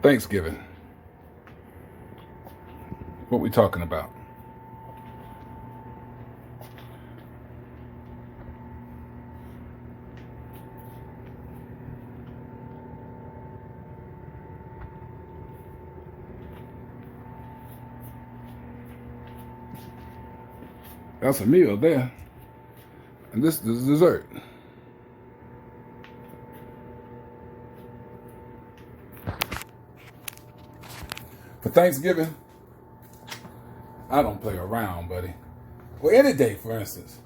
Thanksgiving. What we talking about? That's a meal there. And this is dessert. For Thanksgiving, I don't play around, buddy. Or any day, for instance.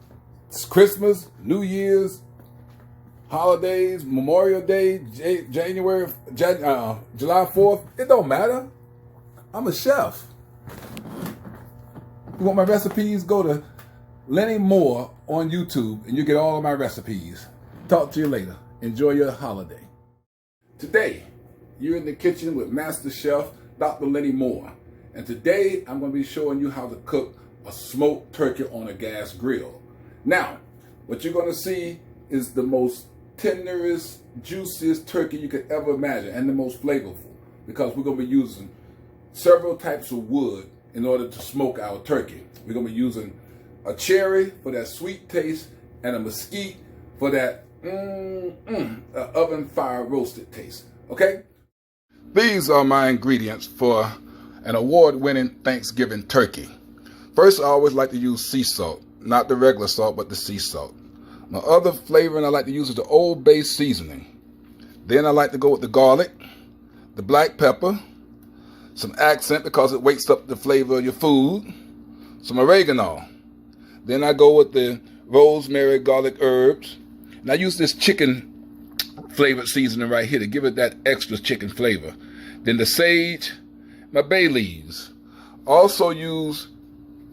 It's Christmas, New Year's, holidays, Memorial Day, July 4th. It don't matter. I'm a chef. You want my recipes? Go to Lenny Moore on YouTube and you get all of my recipes. Talk to you later. Enjoy your holiday. Today, you're in the kitchen with Master Chef Dr. Lenny Moore. And today, I'm going to be showing you how to cook a smoked turkey on a gas grill. Now, what you're going to see is the most tenderest, juiciest turkey you could ever imagine and the most flavorful, because we're going to be using several types of wood in order to smoke our turkey. We're going to be using a cherry for that sweet taste and a mesquite for that oven fire roasted taste. Okay? These are my ingredients for an award-winning Thanksgiving turkey. First, I always like to use sea salt, not the regular salt, but the sea salt. My other flavoring I like to use is the Old Bay seasoning. Then I like to go with the garlic, the black pepper, some accent because it wakes up the flavor of your food, some oregano. Then I go with the rosemary, garlic, herbs. And I use this chicken flavored seasoning right here to give it that extra chicken flavor. Then the sage, my bay leaves. Also use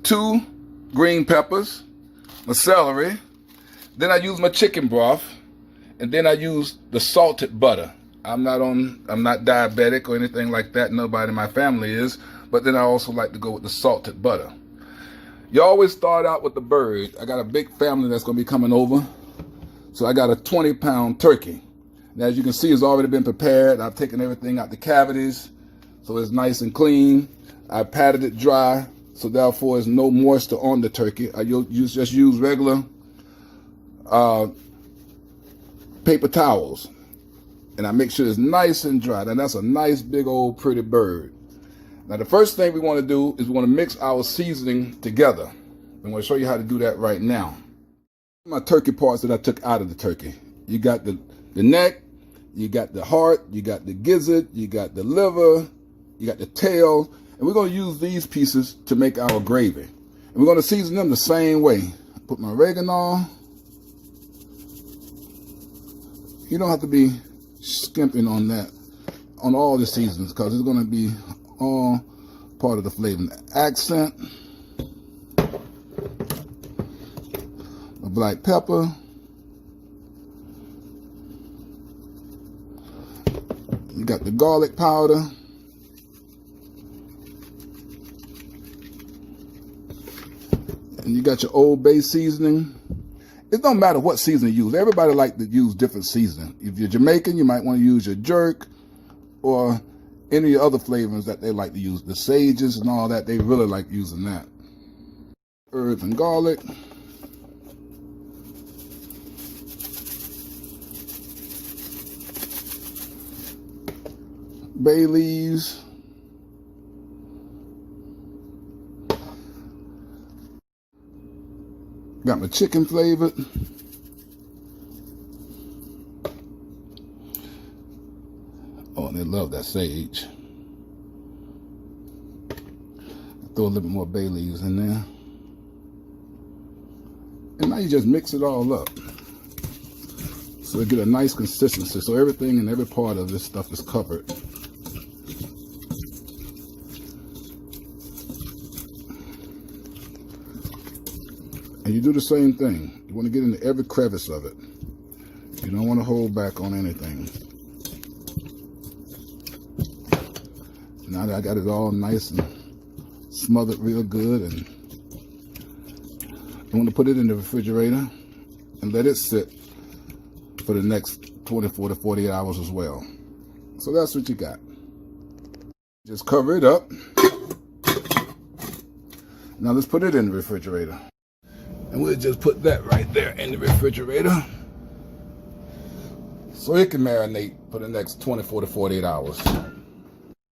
2 green peppers, my celery. Then I use my chicken broth, and then I use the salted butter. I'm not diabetic or anything like that. Nobody in my family is. But then I also like to go with the salted butter. You always start out with the bird. I got a big family that's going to be coming over. So I got a 20-pound turkey. And as you can see, it's already been prepared. I've taken everything out the cavities, so it's nice and clean. I patted it dry, so therefore there's no moisture on the turkey. I just use regular paper towels. And I make sure it's nice and dry. And that's a nice, big, old, pretty bird. Now, the first thing we want to do is we want to mix our seasoning together. I'm going to show you how to do that right now. My turkey parts that I took out of the turkey. You got the neck, you got the heart, you got the gizzard, you got the liver, you got the tail. And we're going to use these pieces to make our gravy. And we're going to season them the same way. Put my oregano. You don't have to be skimping on that, on all the seasons, because it's going to be all part of the flavor. Accent, the black pepper, you got the garlic powder, and you got your Old Bay seasoning. It don't matter what seasoning you use. Everybody like to use different seasoning. If you're Jamaican, you might want to use your jerk or any other flavors that they like to use. The sages and all that, they really like using that. Herbs and garlic. Bay leaves. Got my chicken flavored. Oh, and they love that sage. Throw a little bit more bay leaves in there. And now you just mix it all up. So you get a nice consistency. So everything and every part of this stuff is covered. And you do the same thing. You want to get into every crevice of it. You don't want to hold back on anything. Now that I got it all nice and smothered real good, and you want to put it in the refrigerator and let it sit for the next 24 to 48 hours as well. So that's what you got. Just cover it up. Now let's put it in the refrigerator. And we'll just put that right there in the refrigerator so it can marinate for the next 24 to 48 hours.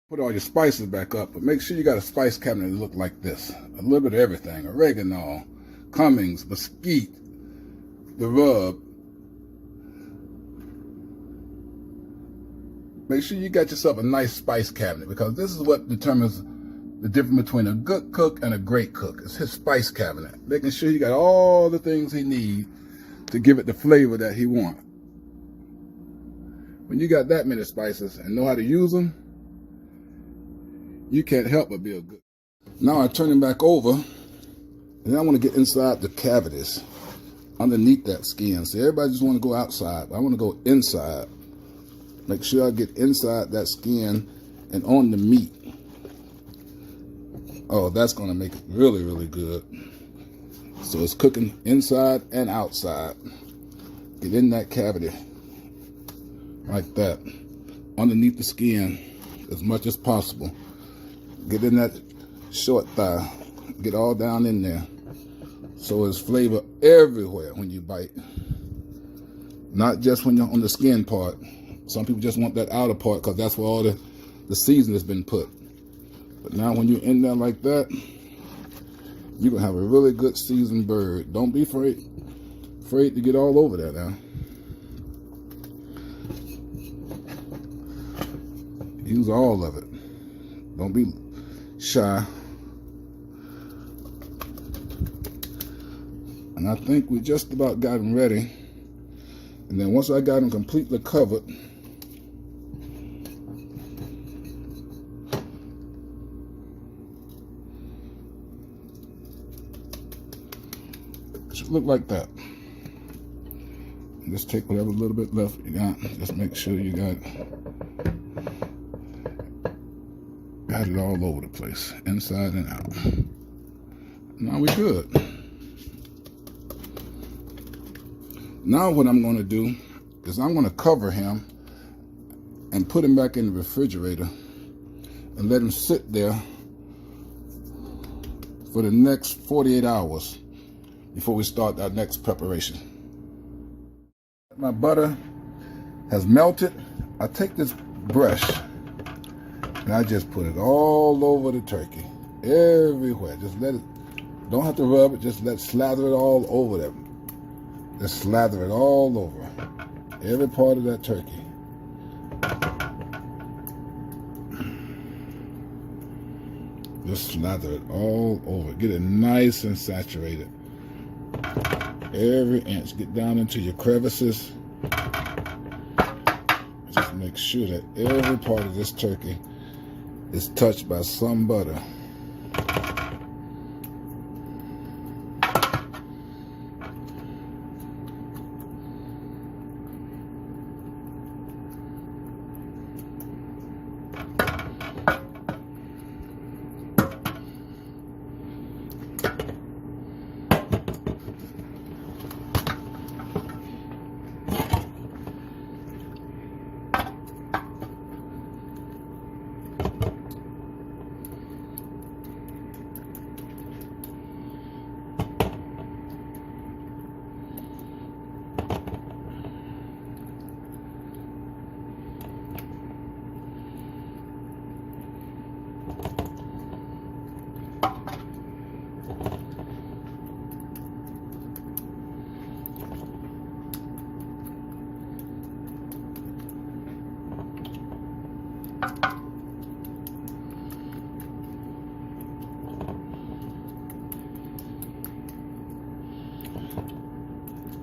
Put all your spices back up, but make sure you got a spice cabinet that look like this. A little bit of everything: oregano, cummings, mesquite, the rub. Make sure you got yourself a nice spice cabinet, because this is what determines the difference between a good cook and a great cook. It's his spice cabinet, making sure he got all the things he needs to give it the flavor that he wants. When you got that many spices and know how to use them, you can't help but be a good. Now I turn him back over, and then I want to get inside the cavities underneath that skin. See, everybody just want to go outside, but I want to go inside. Make sure I get inside that skin and on the meat. Oh, that's going to make it really, really good. So it's cooking inside and outside. Get in that cavity like that, underneath the skin as much as possible. Get in that short thigh. Get all down in there. So it's flavor everywhere when you bite. Not just when you're on the skin part. Some people just want that outer part because that's where all the seasoning has been put. But now when you're in there like that, you're going to have a really good seasoned bird. Don't be afraid to get all over there now. Use all of it. Don't be shy. And I think we just about got them ready. And then once I got them completely covered, it should look like that. And just take whatever little bit left you got. Just make sure you got it all over the place, inside and out. Now we're good. Now what I'm going to do is I'm going to cover him and put him back in the refrigerator and let him sit there for the next 48 hours before we start our next preparation. My butter has melted. I take this brush and I just put it all over the turkey, everywhere. Just let it, don't have to rub it, just slather it all over them. Just slather it all over, every part of that turkey. Just slather it all over. Get it nice and saturated. Every inch. Get down into your crevices. Just make sure that every part of this turkey is touched by some butter.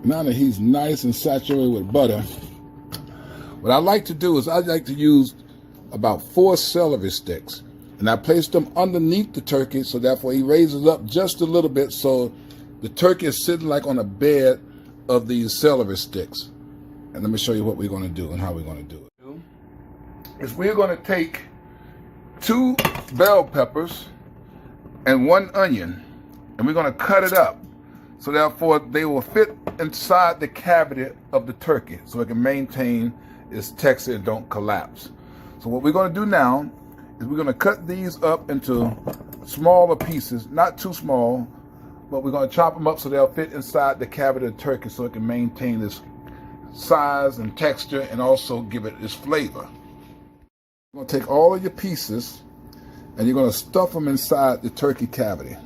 Now that he's nice and saturated with butter, what I like to do is I like to use about 4 celery sticks, and I place them underneath the turkey, so therefore he raises up just a little bit, so the turkey is sitting like on a bed of these celery sticks. And let me show you what we're going to do and how we're going to do it. Is we're going to take 2 bell peppers and 1 onion, and we're going to cut it up. So therefore, they will fit inside the cavity of the turkey so it can maintain its texture and don't collapse. So what we're going to do now is we're going to cut these up into smaller pieces, not too small, but we're going to chop them up so they'll fit inside the cavity of the turkey so it can maintain its size and texture and also give it its flavor. You're going to take all of your pieces and you're going to stuff them inside the turkey cavity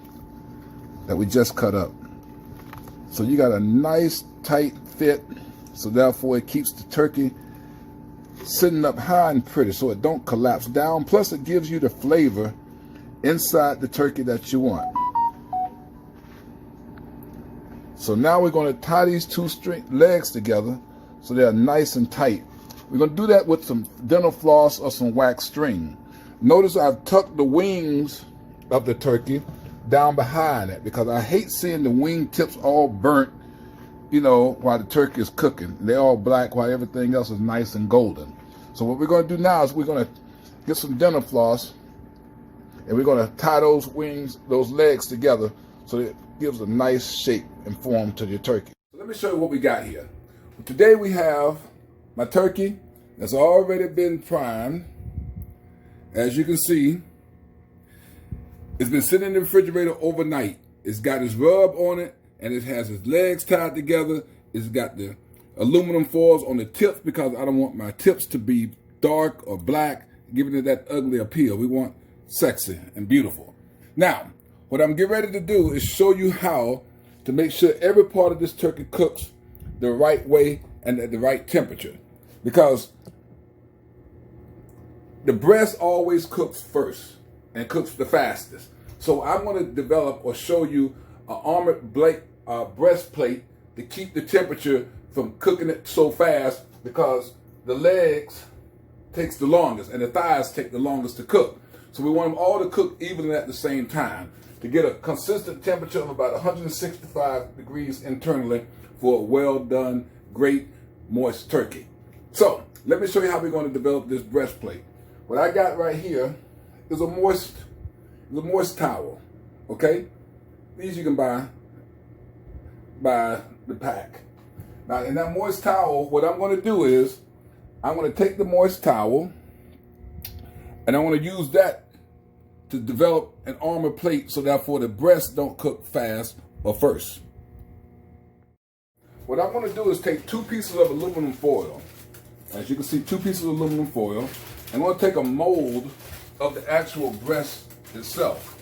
that we just cut up. So you got a nice tight fit, so therefore it keeps the turkey sitting up high and pretty so it don't collapse down. Plus it gives you the flavor inside the turkey that you want. So now we're going to tie these two legs together so they're nice and tight. We're going to do that with some dental floss or some wax string. Notice I've tucked the wings of the turkey down behind it because I hate seeing the wing tips all burnt, you know, while the turkey is cooking. They're all black while everything else is nice and golden. So what we're going to do now is we're going to get some dental floss and we're going to tie those wings, those legs together so it gives a nice shape and form to your turkey. So let me show you what we got here. Today we have my turkey that's already been primed. As you can see, it's been sitting in the refrigerator overnight. It's got its rub on it and it has its legs tied together. It's got the aluminum foils on the tips because I don't want my tips to be dark or black, giving it that ugly appeal. We want sexy and beautiful. Now, what I'm getting ready to do is show you how to make sure every part of this turkey cooks the right way and at the right temperature. Because the breast always cooks first and cooks the fastest. So I'm going to develop or show you an armored breastplate to keep the temperature from cooking it so fast because the legs takes the longest and the thighs take the longest to cook. So we want them all to cook evenly at the same time to get a consistent temperature of about 165 degrees internally for a well done, great, moist turkey. So let me show you how we're going to develop this breastplate. What I got right here is a moist towel, okay? These you can buy the pack. Now in that moist towel, what I'm going to do is I'm going to take the moist towel and I want to use that to develop an armor plate so therefore the breasts don't cook fast or first. What I'm going to do is take 2 pieces of aluminum foil. As you can see, 2 pieces of aluminum foil. I'm going to take a mold of the actual breast itself.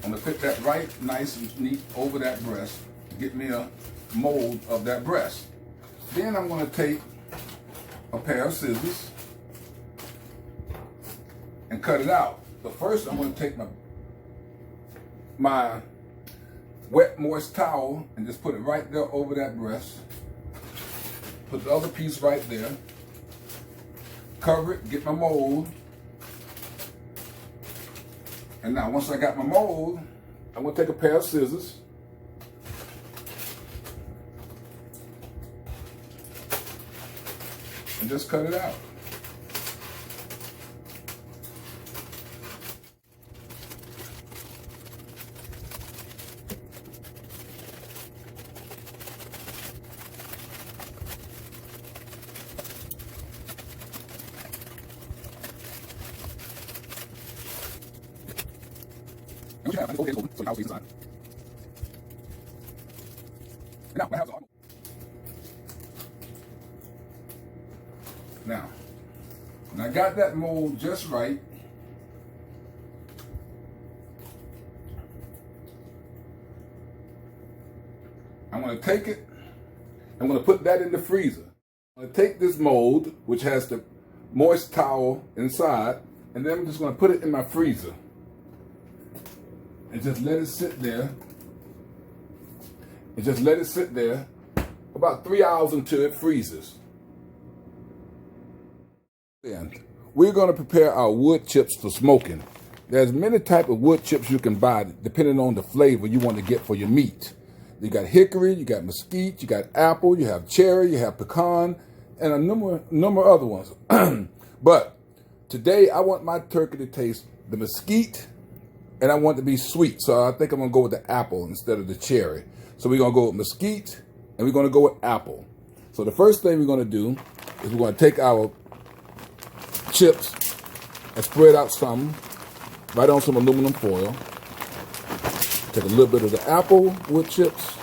I'm going to put that right nice and neat over that breast to get me a mold of that breast. Then I'm going to take a pair of scissors and cut it out. But first I'm going to take my wet moist towel and just put it right there over that breast. Put the other piece right there. Cover it, get my mold. And now once I got my mold, I'm going to take a pair of scissors and just cut it out. Now, when I got that mold just right, I'm going to take it, I'm going to put that in the freezer. I'm going to take this mold, which has the moist towel inside, and then I'm just going to put it in my freezer. And just let it sit there. And just let it sit there about 3 hours until it freezes. Then we're going to prepare our wood chips for smoking. There's many types of wood chips you can buy depending on the flavor you want to get for your meat. You got hickory, you got mesquite, you got apple, you have cherry, you have pecan, and a number of other ones. But today I want my turkey to taste the mesquite, and I want it to be sweet. So I think I'm going to go with the apple instead of the cherry. So we're going to go with mesquite, and we're going to go with apple. So the first thing we're going to do is we're going to take our chips and spread out some right on some aluminum foil. Take a little bit of the apple wood chips,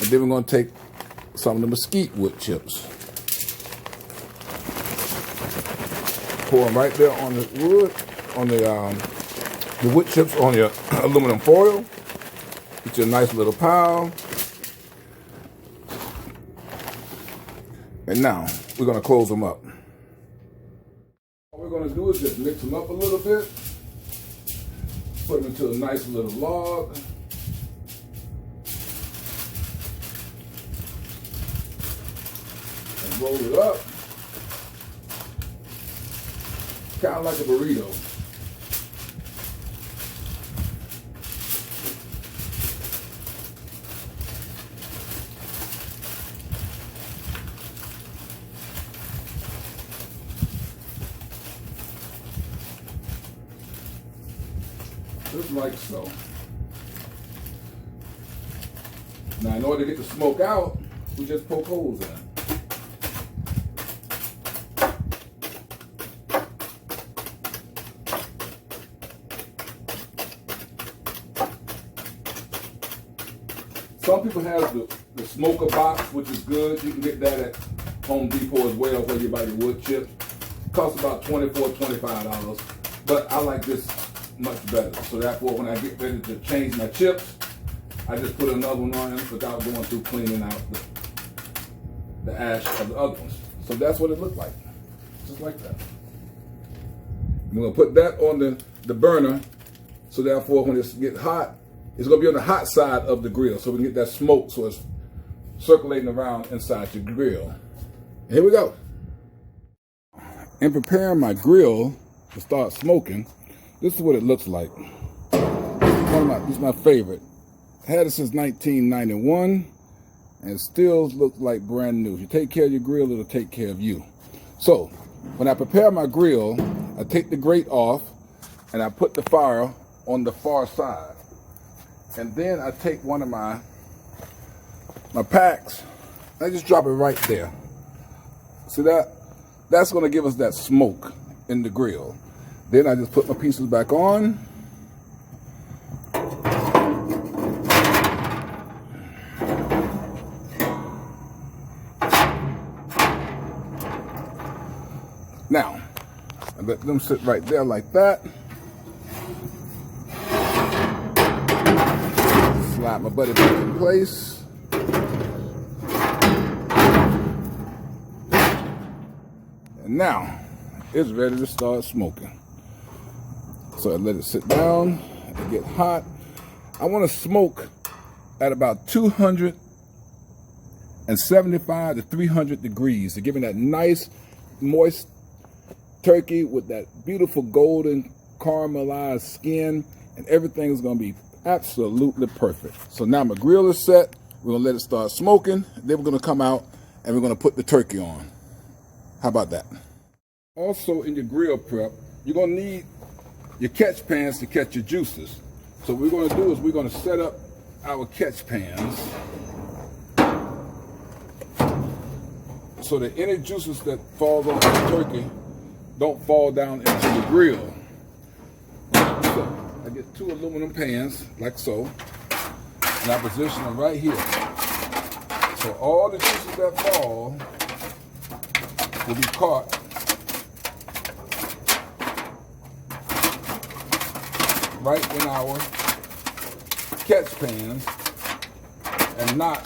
and then we're going to take some of the mesquite wood chips. Pour them right there on the wood, on the wood chips on your aluminum foil. Get you a nice little pile. And now we're going to close them up. What we're going to do is just mix them up a little bit. Put them into a nice little log. And roll it up. Kind of like a burrito. Just like so. Now, in order to get the smoke out, we just poke holes in it. Some people have the smoker box, which is good. You can get that at Home Depot as well, where you buy your wood chips. It costs about $24, $25. But I like this much better. So therefore, when I get ready to change my chips, I just put another one on without going through cleaning out the ash of the other ones. So that's what it looked like. Just like that. I'm going to put that on the burner. So therefore, when it gets hot, it's going to be on the hot side of the grill. So we can get that smoke so it's circulating around inside your grill. And here we go. In preparing my grill to start smoking, this is what it looks like. This is my favorite. I had it since 1991 and it still looks like brand new. If you take care of your grill, it'll take care of you. So when I prepare my grill, I take the grate off and I put the fire on the far side. And then I take one of my packs and I just drop it right there. See that? That's going to give us that smoke in the grill. Then I just put my pieces back on. Now, I let them sit right there like that. Slide my buddy back in place. And now, it's ready to start smoking. So I let it sit down and get hot. I want to smoke at about 275 to 300 degrees to give me that nice, moist turkey with that beautiful golden caramelized skin, and everything is going to be absolutely perfect. So now my grill is set. We're going to let it start smoking. Then we're going to come out and we're going to put the turkey on. How about that? Also in your grill prep, you're going to need your catch pans to catch your juices. So what we're going to do is we're going to set up our catch pans so that any juices that fall off the turkey don't fall down into the grill. So I get 2 aluminum pans like so, and I position them right here. So all the juices that fall will be caught right in our catch pans and not,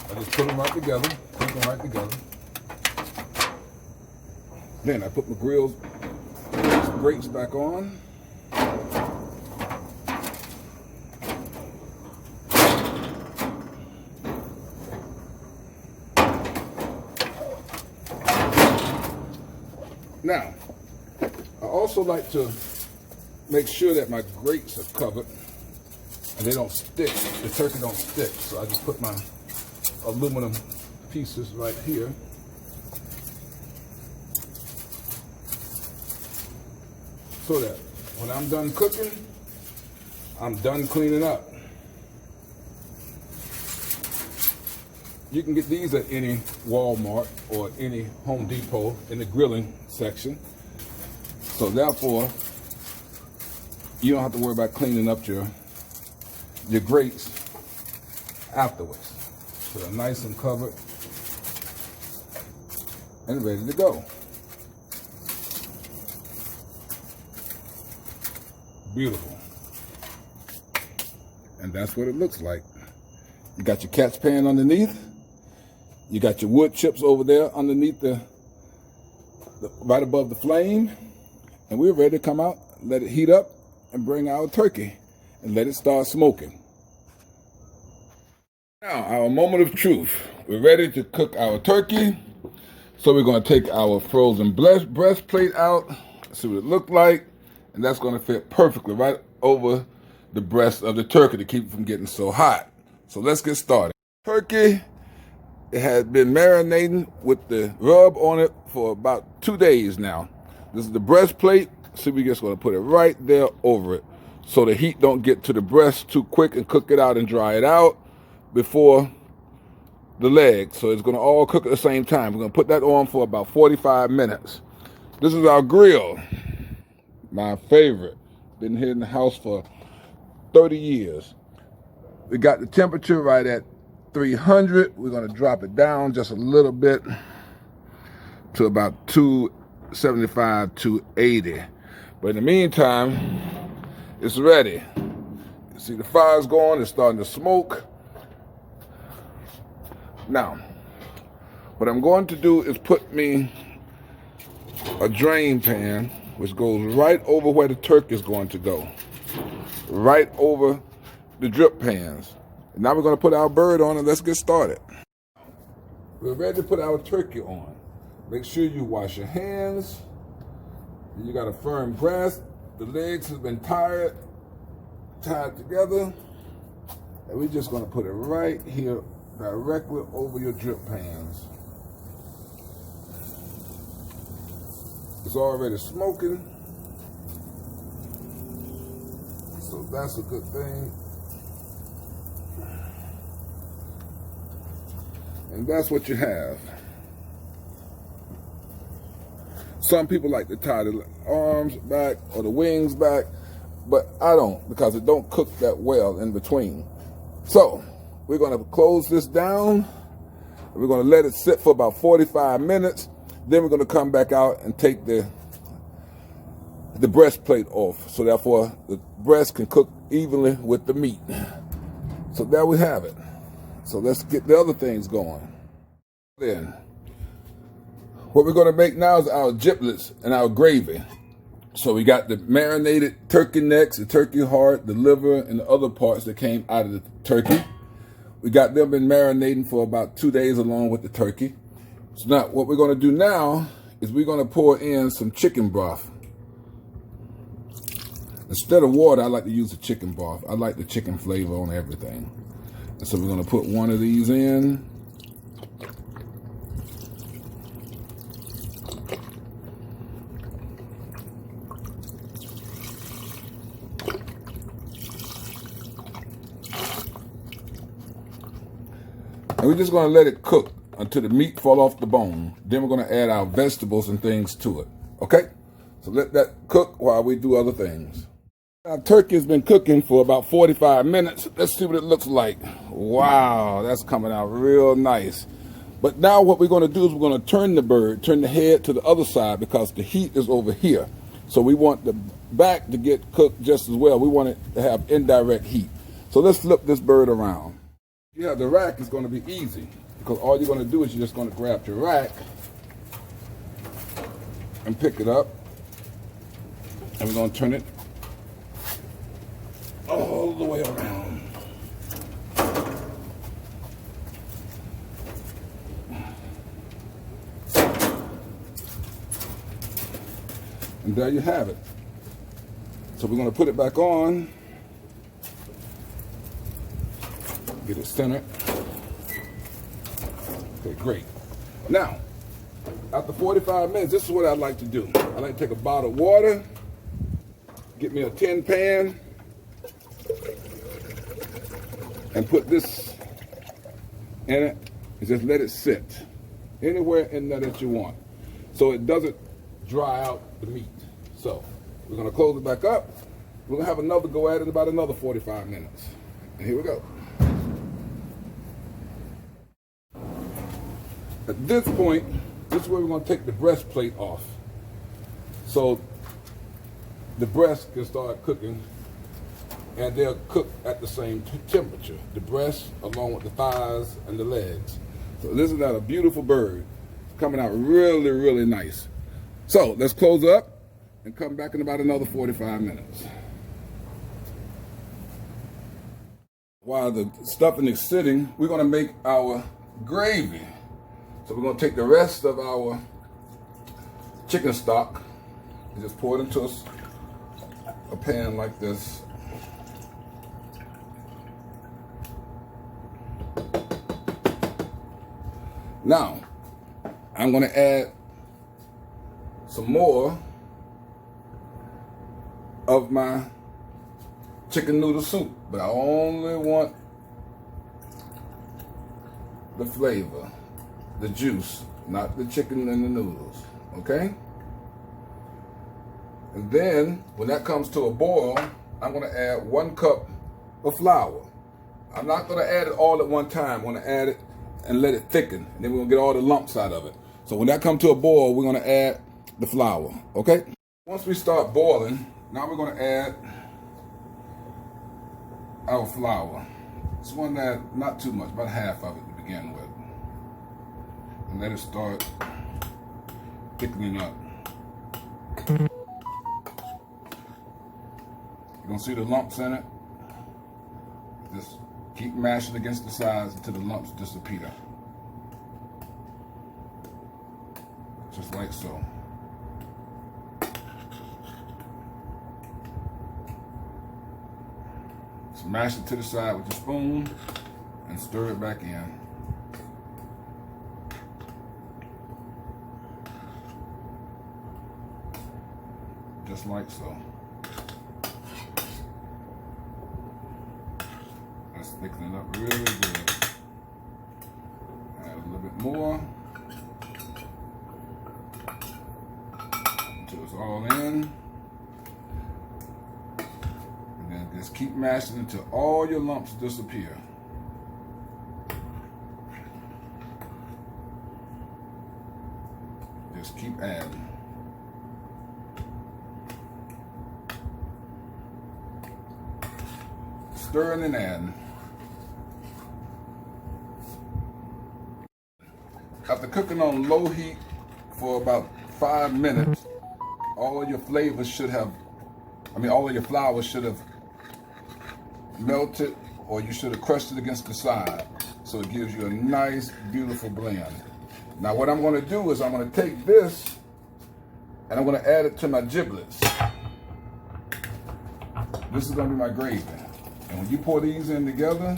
I just put them right together, Then I put my grates back on. Now, I also like to make sure that my grates are covered and they don't stick, the turkey don't stick. So I just put my aluminum pieces right here. So that when I'm done cooking, I'm done cleaning up. You can get these at any Walmart or any Home Depot in the grilling section. So therefore, you don't have to worry about cleaning up your grates afterwards. So they're nice and covered and ready to go. Beautiful. And that's what it looks like. You got your catch pan underneath. You got your wood chips over there underneath right above the flame. And we're ready to come out, let it heat up, and bring our turkey and let it start smoking. Now, our moment of truth. We're ready to cook our turkey. So we're going to take our frozen breastplate out, see what it looked like, and that's going to fit perfectly right over the breast of the turkey to keep it from getting so hot. So let's get started. Turkey, it has been marinating with the rub on it for about 2 days now. This is the breastplate, so we're just going to put it right there over it so the heat don't get to the breast too quick and cook it out and dry it out before the leg. So it's going to all cook at the same time. We're going to put that on for about 45 minutes. This is our grill, my favorite. Been here in the house for 30 years. We got the temperature right at 300. We're going to drop it down just a little bit to about 275, 280. But in the meantime, it's ready. You see the fire's going, it's starting to smoke. Now, what I'm going to do is put me a drain pan, which goes right over where the turkey is going to go. Right over the drip pans. And now we're going to put our bird on and let's get started. We're ready to put our turkey on. Make sure you wash your hands. You got a firm grasp. The legs have been tied together. And we're just going to put it right here directly over your drip pans. It's already smoking, so that's a good thing. And that's what you have. Some people like to tie the arms back or the wings back, but I don't, because it don't cook that well in between. So we're going to close this down. We're going to let it sit for about 45 minutes. Then we're going to come back out and take the breastplate off. So therefore, the breast can cook evenly with the meat. So there we have it. So let's get the other things going. Then, what we're going to make now is our giblets and our gravy. So we got the marinated turkey necks, the turkey heart, the liver, and the other parts that came out of the turkey. We got them been marinating for about 2 days along with the turkey. So now what we're going to do now is we're going to pour in some chicken broth. Instead of water, I like to use the chicken broth. I like the chicken flavor on everything. And so we're going to put one of these in. And we're just going to let it cook until the meat fall off the bone. Then we're going to add our vegetables and things to it. Okay? So let that cook while we do other things. Our turkey has been cooking for about 45 minutes. Let's see what it looks like. Wow, that's coming out real nice. But now what we're going to do is we're going to turn the head to the other side because the heat is over here. So we want the back to get cooked just as well. We want it to have indirect heat. So let's flip this bird around. Yeah, the rack is going to be easy because all you're going to do is you're just going to grab your rack and pick it up, and we're going to turn it all the way around. And there you have it. So we're going to put it back on. Get it centered. Okay, great. Now, after 45 minutes, this is what I like to do. I like to take a bottle of water, get me a tin pan, and put this in it and just let it sit anywhere in there that you want, so it doesn't dry out the meat. So we're gonna close it back up. We're gonna have another go at it in about another 45 minutes. And here we go. At this point, this is where we're gonna take the breastplate off, so the breast can start cooking, and they'll cook at the same temperature. The breast, along with the thighs and the legs. So this is a beautiful bird. It's coming out really, really nice. So let's close up and come back in about another 45 minutes. While the stuffing is sitting, we're gonna make our gravy. So we're gonna take the rest of our chicken stock and just pour it into a pan like this. Now, I'm gonna add some more of my chicken noodle soup, but I only want the flavor, the juice, not the chicken and the noodles, okay? And then, when that comes to a boil, I'm gonna add 1 cup of flour. I'm not gonna add it all at one time. I'm gonna add it and let it thicken, and then we're gonna get all the lumps out of it. So when that comes to a boil, we're gonna add the flour, okay? Once we start boiling, now we're gonna add our flour. It's one that, not too much, about half of it to begin with. And let it start thickening up. You're gonna see the lumps in it. Just keep mashing against the sides until the lumps disappear. Just like so. Smash it to the side with your spoon and stir it back in. Just like so. Let's thicken it up really good. Add a little bit more until it's all in. And then just keep mashing until all your lumps disappear. Just keep adding. Stirring and adding. After cooking on low heat for about 5 minutes, all of your flavors should have, all of your flour should have melted, or you should have crushed it against the side. So it gives you a nice, beautiful blend. Now what I'm gonna do is I'm gonna take this and I'm gonna add it to my giblets. This is gonna be my gravy. And when you pour these in together,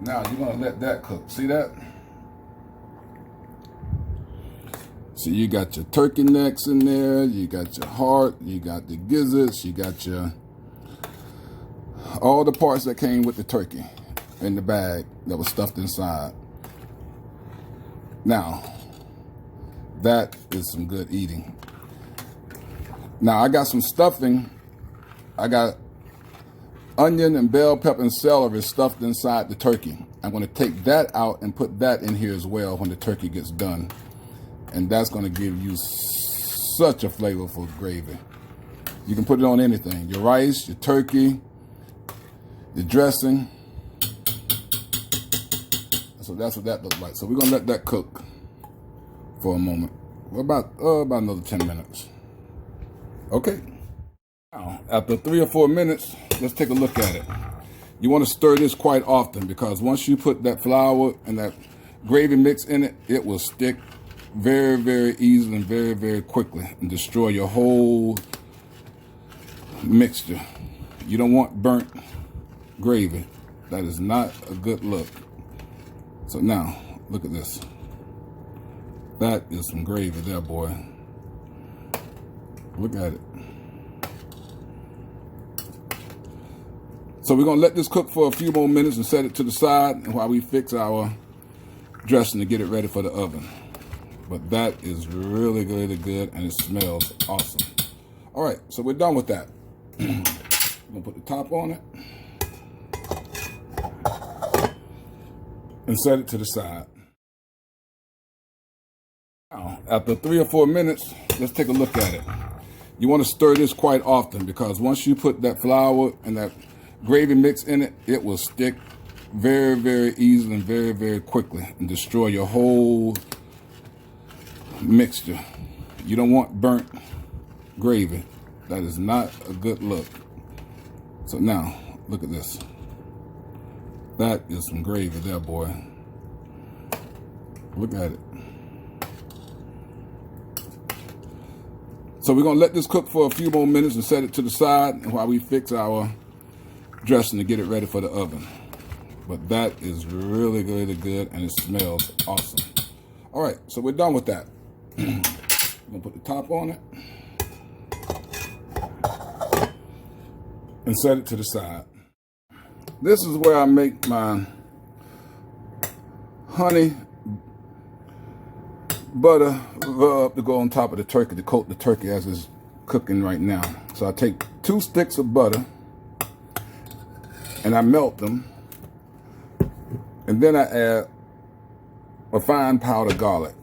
now you're gonna let that cook. See that? So you got your turkey necks in there, you got your heart, you got the gizzards, you got your all the parts that came with the turkey in the bag that was stuffed inside. Now, that is some good eating. Now I got some stuffing. I got onion and bell pepper and celery stuffed inside the turkey. I'm gonna take that out and put that in here as well when the turkey gets done. And that's gonna give you such a flavorful gravy. You can put it on anything, your rice, your turkey, the dressing. So that's what that looks like. So we're gonna let that cook for a moment. About another 10 minutes. Okay. Now, after 3 or 4 minutes, let's take a look at it. You want to stir this quite often, because once you put that flour and that gravy mix in it, it will stick very, very easily and very, very quickly and destroy your whole mixture. You don't want burnt gravy. That is not a good look. So now, look at this. That is some gravy there, boy. Look at it. So we're gonna let this cook for a few more minutes and set it to the side while we fix our dressing to get it ready for the oven. But that is really, really good, and it smells awesome. All right, so we're done with that. I'm gonna put the top on it and set it to the side. Now, after 3 or 4 minutes, let's take a look at it. You want to stir this quite often, because once you put that flour and that gravy mix in it, it will stick very, very easily and very, very quickly and destroy your whole mixture. You don't want burnt gravy. That is not a good look. So now, look at this. That is some gravy there, boy. Look at it. So we're gonna let this cook for a few more minutes and set it to the side while we fix our dressing to get it ready for the oven. But that is really, really good, and it smells awesome. All right, so we're done with that. I'm gonna put the top on it and set it to the side. This is where I make my honey butter rub to go on top of the turkey, to coat the turkey as it's cooking right now. So I take 2 sticks of butter and I melt them, and then I add a fine powder garlic.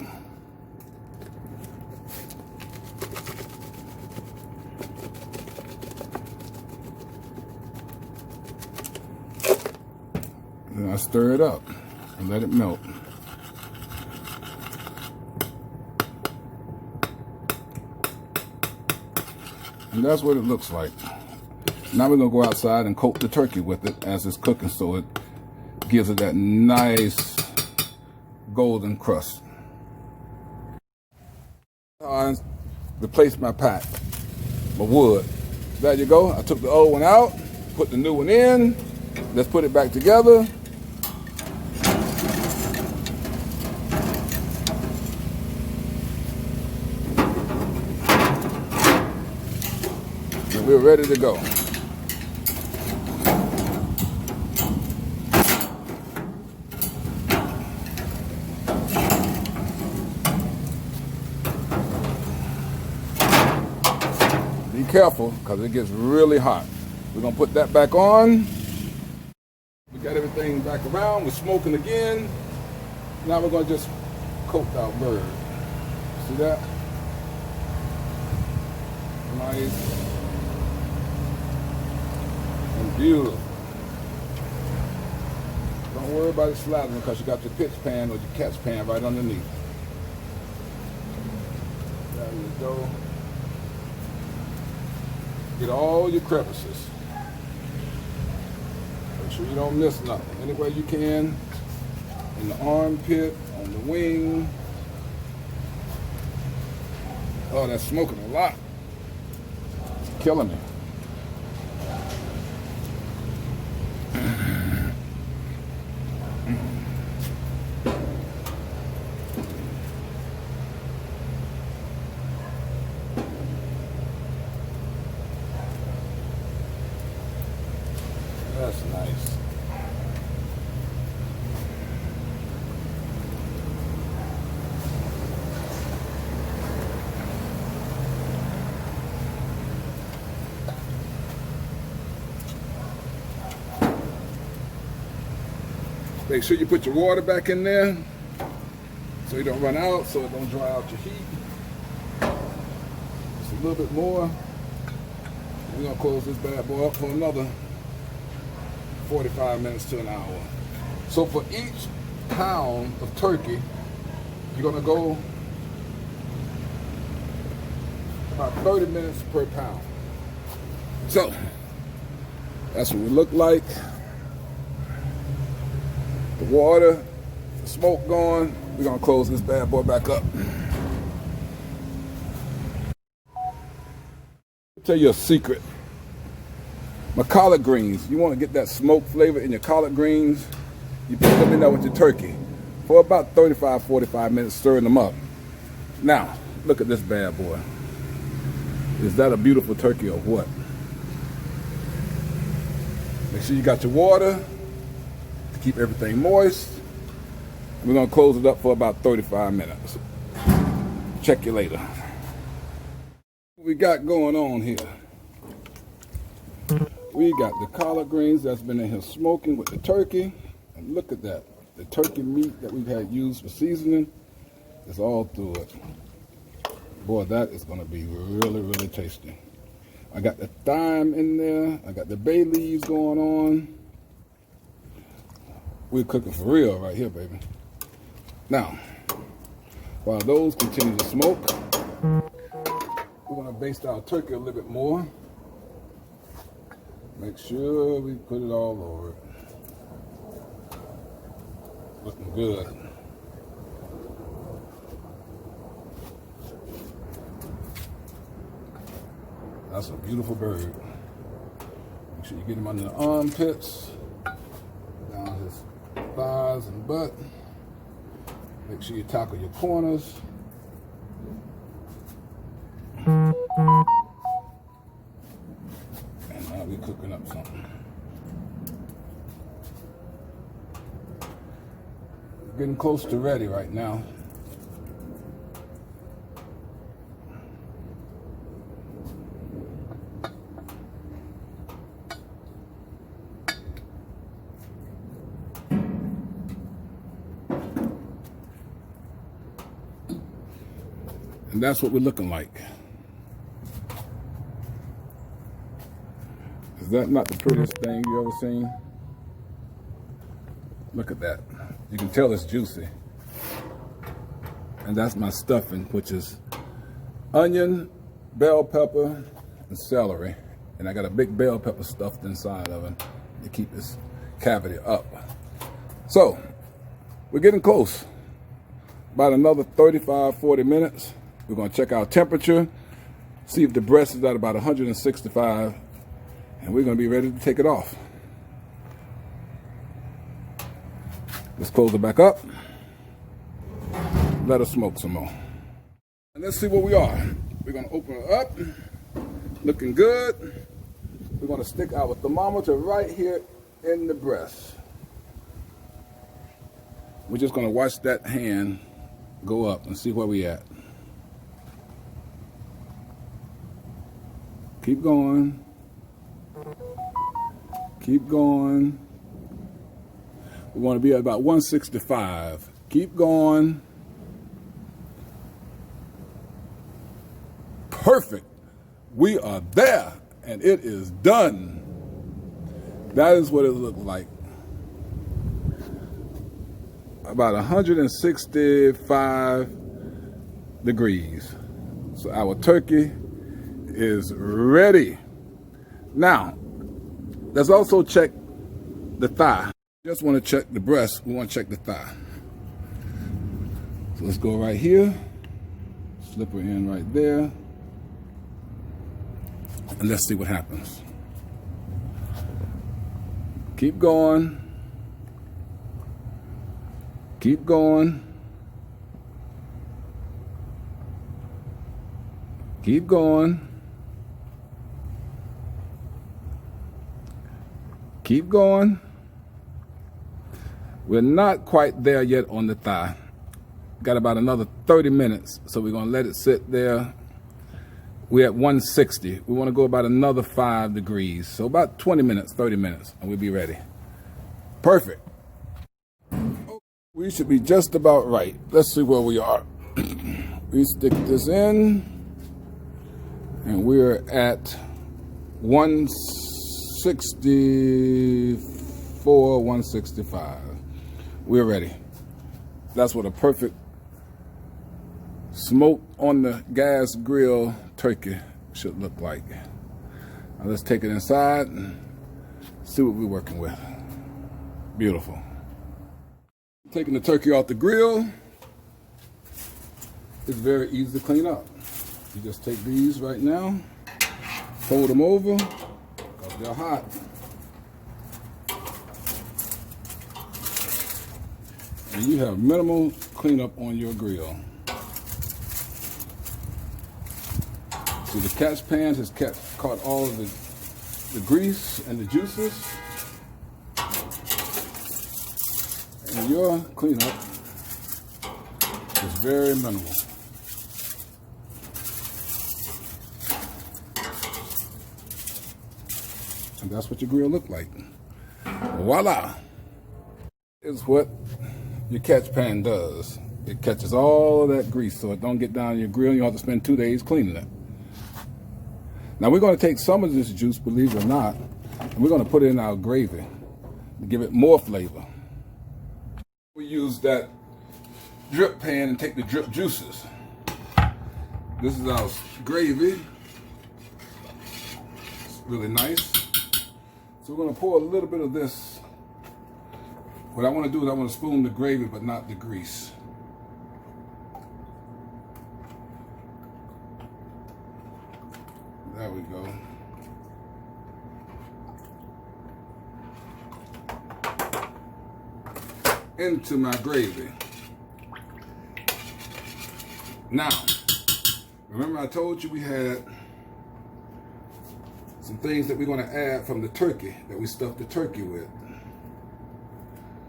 Then I stir it up and let it melt. And that's what it looks like. Now we're gonna go outside and coat the turkey with it as it's cooking, so it gives it that nice golden crust. I replaced my pot, my wood. There you go. I took the old one out, put the new one in. Let's put it back together. And we're ready to go. Be careful, because it gets really hot. We're gonna put that back on. We got everything back around. We're smoking again. Now we're gonna just coat our bird. See that? Nice and beautiful. Don't worry about it slathering, because you got your pitch pan or your catch pan right underneath. There you go. Get all your crevices. Make sure you don't miss nothing. Any way you can. In the armpit, on the wing. Oh, that's smoking a lot. It's killing me. That's nice. Make sure you put your water back in there so you don't run out, so it don't dry out your heat. Just a little bit more. We're gonna close this bad boy up for another 45 minutes to an hour. So for each pound of turkey, you're gonna go about 30 minutes per pound. So that's what we look like. The water, the smoke gone. We're gonna close this bad boy back up. I'll tell you a secret. My collard greens, you want to get that smoke flavor in your collard greens, you put them in there with your turkey. for about 35, 45 minutes, stirring them up. Now, look at this bad boy. Is that a beautiful turkey or what? Make sure you got your water to keep everything moist. We're gonna close it up for about 35 minutes. Check you later. What we got going on here? We got the collard greens that's been in here smoking with the turkey. And look at that. The turkey meat that we've had used for seasoning is all through it. Boy, that is going to be really, really tasty. I got the thyme in there. I got the bay leaves going on. We're cooking for real right here, baby. Now, while those continue to smoke, we're going to baste our turkey a little bit more. Make sure we put it all over it. Looking good. That's a beautiful bird. Make sure you get him under the armpits, down his thighs and butt. Make sure you tackle your corners. And now we're cooking up something. We're getting close to ready right now. And that's what we're looking like. Is that not the prettiest thing you ever seen? Look at that. You can tell it's juicy. And that's my stuffing, which is onion, bell pepper, and celery. And I got a big bell pepper stuffed inside of it to keep this cavity up. So, we're getting close. About another 35, 40 minutes. We're going to check our temperature, see if the breast is at about 165, and we're going to be ready to take it off. Let's close it back up. Let us smoke some more. And let's see where we are. We're going to open it up. Looking good. We're going to stick our thermometer right here in the breast. We're just going to watch that hand go up and see where we at. Keep going. Keep going. We want to be at about 165. Keep going. Perfect. We are there, and it is done. That is what it looks like. About 165 degrees. So our turkey is ready. Now, let's also check the thigh. Just want to check the breast, we want to check the thigh. So let's go right here, slip her in right there, and let's see what happens. Keep going. Keep going. Keep going. Keep going. We're not quite there yet on the thigh. Got about another 30 minutes, so we're gonna let it sit there. We're at 160. We wanna go about another 5 degrees. So about 20 minutes, 30 minutes, and we'll be ready. Perfect. We should be just about right. Let's see where we are. We stick this in, and we're at 164, 165. We're ready. That's what a perfect smoke on the gas grill turkey should look like. Now let's take it inside and see what we're working with. Beautiful. Taking the turkey off the grill. It's very easy to clean up. You just take these right now, fold them over, because they're hot. and you have minimal cleanup on your grill. See, the catch pan has caught all of the grease and the juices, and your cleanup is very minimal. And that's what your grill looked like. Voila! Is what your catch pan does. It catches all of that grease so it don't get down your grill and you have to spend 2 days cleaning it. Now we're going to take some of this juice, believe it or not, and we're going to put it in our gravy to give it more flavor. We use that drip pan and take the drip juices. This is our gravy. It's really nice. So we're going to pour a little bit of this. What I want to do is I want to spoon the gravy but not the grease. There we go. Into my gravy. Now, remember I told you we had some things that we're going to add from the turkey that we stuffed the turkey with.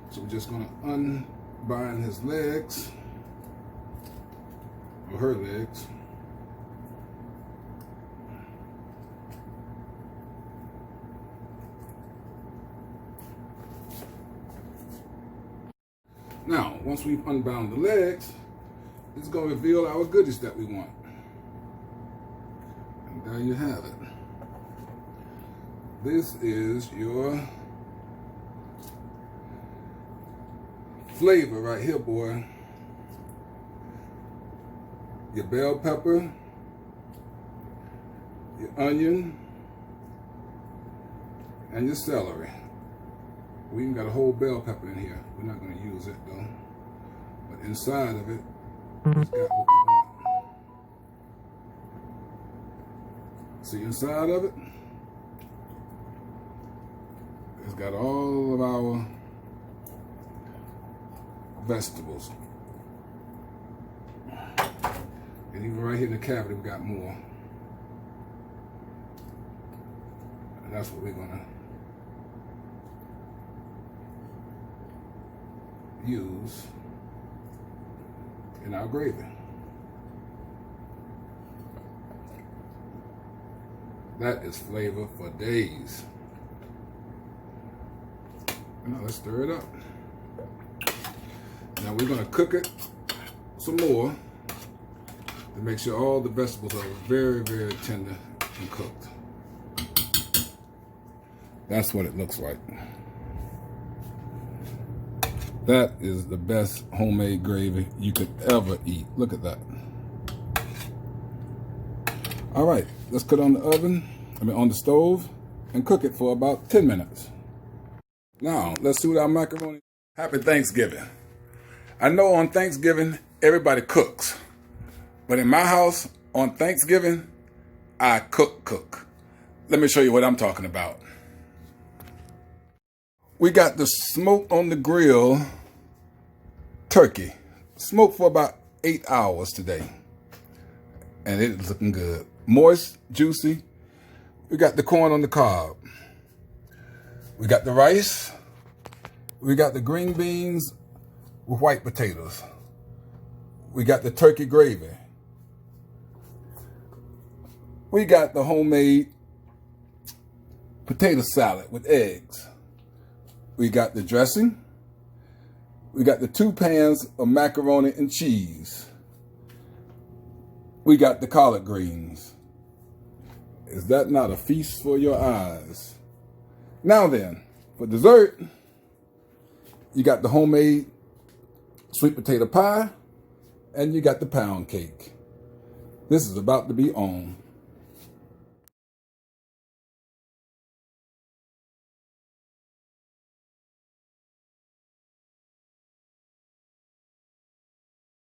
So we're just going to unbind his legs, or her legs. Now, once we've unbound the legs, it's going to reveal our goodies that we want. And there you have it. This is your flavor right here, boy. Your bell pepper, your onion, and your celery. We even got a whole bell pepper in here. We're not going to use it though. But inside of it, it's got what we want. See inside of it? It's got all of our vegetables. And even right here in the cavity, we got more. And that's what we're gonna use in our gravy. That is flavor for days. Now let's stir it up. Now we're going to cook it some more to make sure all the vegetables are very, very tender and cooked. That's what it looks like. That is the best homemade gravy you could ever eat. Look at that. All right, let's put it on the stove and cook it for about 10 minutes. Now, let's see what our macaroni. Happy Thanksgiving. I know on Thanksgiving, everybody cooks. But in my house, on Thanksgiving, I cook. Let me show you what I'm talking about. We got the smoke on the grill turkey. Smoked for about 8 hours today. And it's looking good. Moist, juicy. We got the corn on the cob. We got the rice. We got the green beans with white potatoes. We got the turkey gravy. We got the homemade potato salad with eggs. We got the dressing. We got the 2 pans of macaroni and cheese. We got the collard greens. Is that not a feast for your eyes? Now then, for dessert, you got the homemade sweet potato pie, and you got the pound cake. This is about to be on.